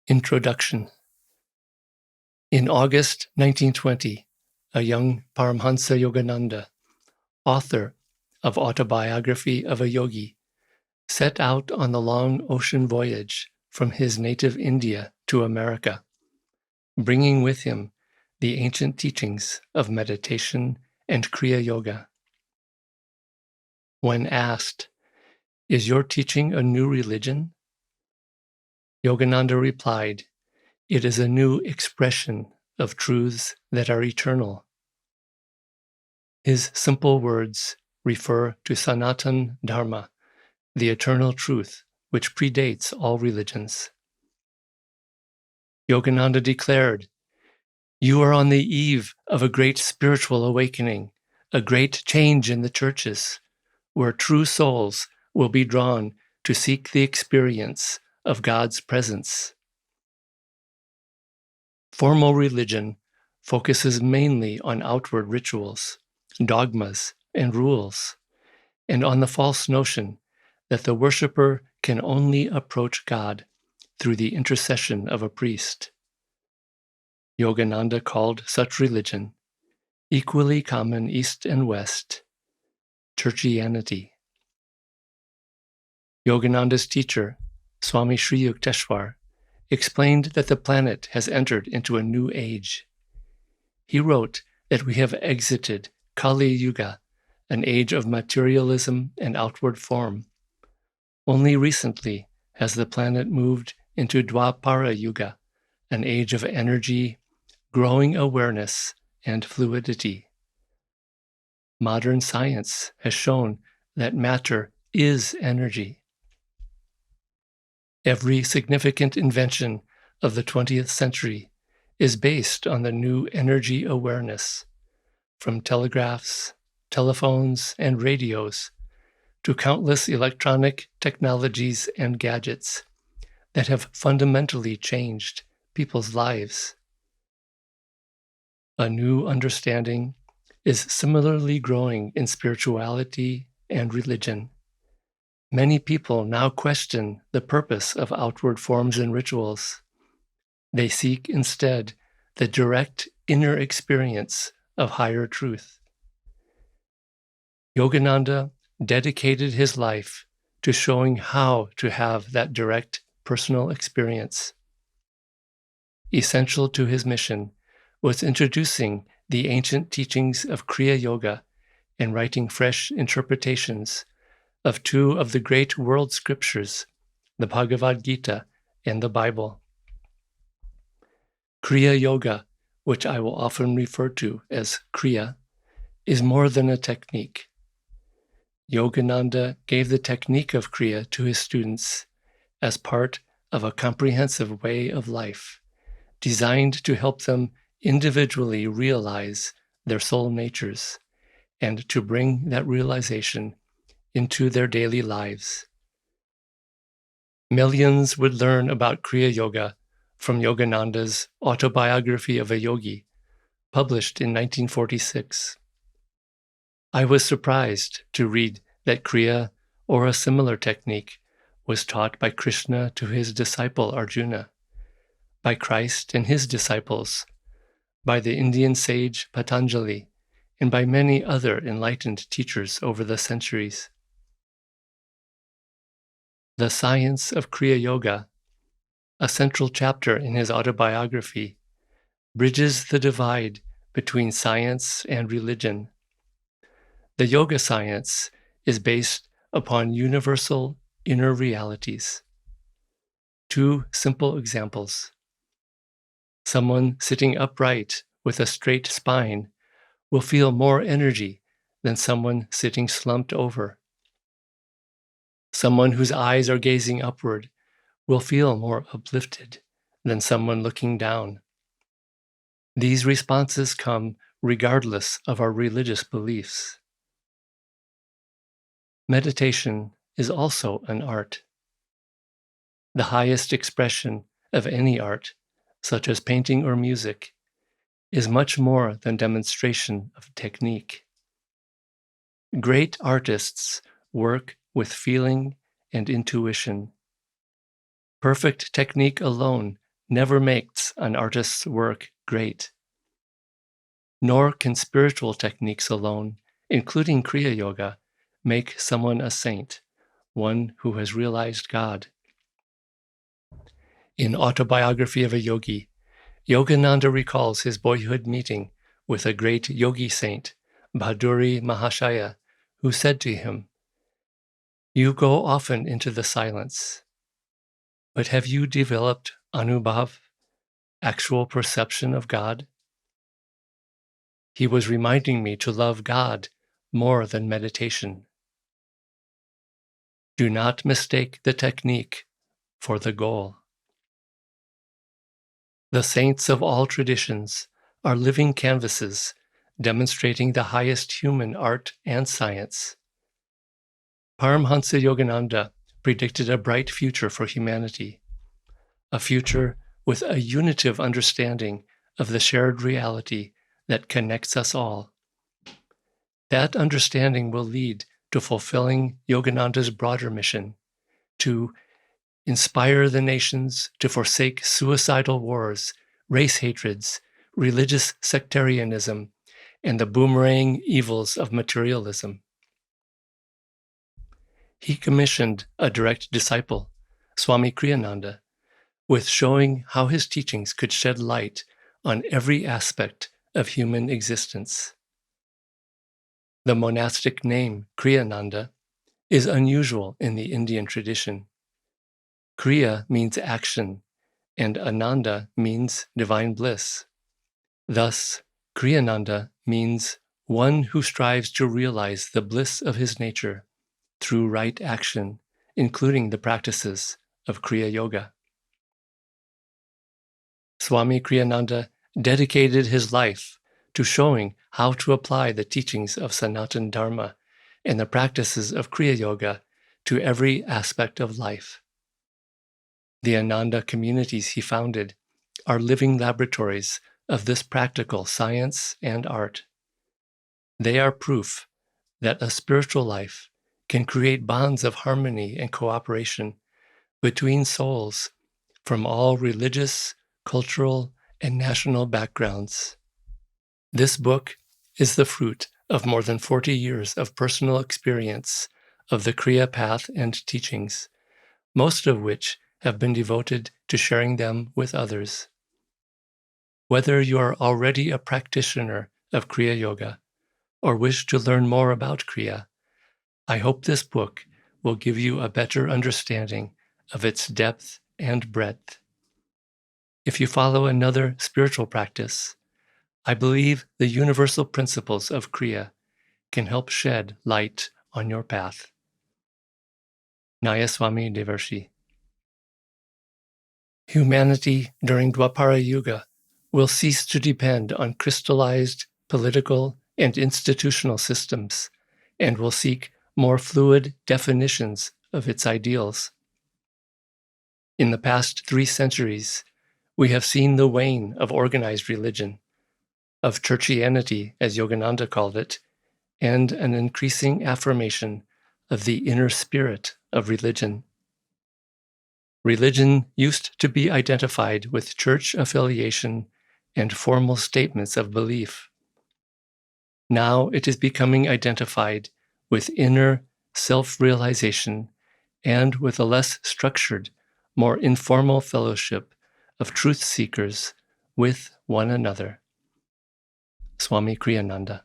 Introduction. In August 1920, a young Paramhansa Yogananda, author of Autobiography of a Yogi, set out on the long ocean voyage from his native India to America, bringing with him the ancient teachings of meditation and Kriya Yoga. When asked, "Is your teaching a new religion?" Yogananda replied, "It is a new expression of truths that are eternal." His simple words refer to Sanatan Dharma, the eternal truth which predates all religions. Yogananda declared, "You are on the eve of a great spiritual awakening, a great change in the churches, where true souls will be drawn to seek the experience of God's presence." Formal religion focuses mainly on outward rituals, dogmas, and rules, and on the false notion that the worshipper can only approach God through the intercession of a priest. Yogananda called such religion, equally common East and West, churchianity. Yogananda's teacher, Swami Sri Yukteswar, explained that the planet has entered into a new age. He wrote that we have exited Kali Yuga, an age of materialism and outward form. Only recently has the planet moved into Dwapara Yuga, an age of energy, growing awareness, and fluidity. Modern science has shown that matter is energy. Every significant invention of the 20th century is based on the new energy awareness, from telegraphs, telephones, and radios, to countless electronic technologies and gadgets that have fundamentally changed people's lives. A new understanding is similarly growing in spirituality and religion. Many people now question the purpose of outward forms and rituals. They seek instead the direct inner experience of higher truth. Yogananda dedicated his life to showing how to have that direct personal experience. Essential to his mission was introducing the ancient teachings of Kriya Yoga and writing fresh interpretations of two of the great world scriptures, the Bhagavad Gita and the Bible. Kriya Yoga, which I will often refer to as Kriya, is more than a technique. Yogananda gave the technique of Kriya to his students as part of a comprehensive way of life, designed to help them individually realize their soul natures and to bring that realization into their daily lives. Millions would learn about Kriya Yoga from Yogananda's Autobiography of a Yogi, published in 1946. I was surprised to read that Kriya, or a similar technique, was taught by Krishna to his disciple Arjuna, by Christ and his disciples, by the Indian sage Patanjali, and by many other enlightened teachers over the centuries. The Science of Kriya Yoga, a central chapter in his autobiography, bridges the divide between science and religion. The yoga science is based upon universal inner realities. Two simple examples. Someone sitting upright with a straight spine will feel more energy than someone sitting slumped over. Someone whose eyes are gazing upward will feel more uplifted than someone looking down. These responses come regardless of our religious beliefs. Meditation is also an art. The highest expression of any art, such as painting or music, is much more than demonstration of technique. Great artists work with feeling and intuition. Perfect technique alone never makes an artist's work great. Nor can spiritual techniques alone, including Kriya Yoga, make someone a saint, one who has realized God. In Autobiography of a Yogi, Yogananda recalls his boyhood meeting with a great yogi saint, Bhaduri Mahashaya, who said to him, "You go often into the silence, but have you developed anubhav, actual perception of God?" He was reminding me to love God more than meditation. Do not mistake the technique for the goal. The saints of all traditions are living canvases demonstrating the highest human art and science. Paramhansa Yogananda predicted a bright future for humanity, a future with a unitive understanding of the shared reality that connects us all. That understanding will lead to fulfilling Yogananda's broader mission, to inspire the nations to forsake suicidal wars, race hatreds, religious sectarianism, and the boomerang evils of materialism. He commissioned a direct disciple, Swami Kriyananda, with showing how his teachings could shed light on every aspect of human existence. The monastic name Kriyananda is unusual in the Indian tradition. Kriya means action, and Ananda means divine bliss. Thus, Kriyananda means one who strives to realize the bliss of his nature through right action, including the practices of Kriya Yoga. Swami Kriyananda dedicated his life to showing how to apply the teachings of Sanatana Dharma and the practices of Kriya Yoga to every aspect of life. The Ananda communities he founded are living laboratories of this practical science and art. They are proof that a spiritual life can create bonds of harmony and cooperation between souls from all religious, cultural, and national backgrounds. This book is the fruit of more than 40 years of personal experience of the Kriya path and teachings, most of which have been devoted to sharing them with others. Whether you are already a practitioner of Kriya Yoga or wish to learn more about Kriya, I hope this book will give you a better understanding of its depth and breadth. If you follow another spiritual practice, I believe the universal principles of Kriya can help shed light on your path. Nayaswami Devarshi. Humanity during Dwapara Yuga will cease to depend on crystallized political and institutional systems and will seek more fluid definitions of its ideals. In the past 3 centuries, we have seen the wane of organized religion, of churchianity, as Yogananda called it, and an increasing affirmation of the inner spirit of religion. Religion used to be identified with church affiliation and formal statements of belief. Now it is becoming identified with inner self-realization and with a less structured, more informal fellowship of truth seekers with one another. Swami Kriyananda.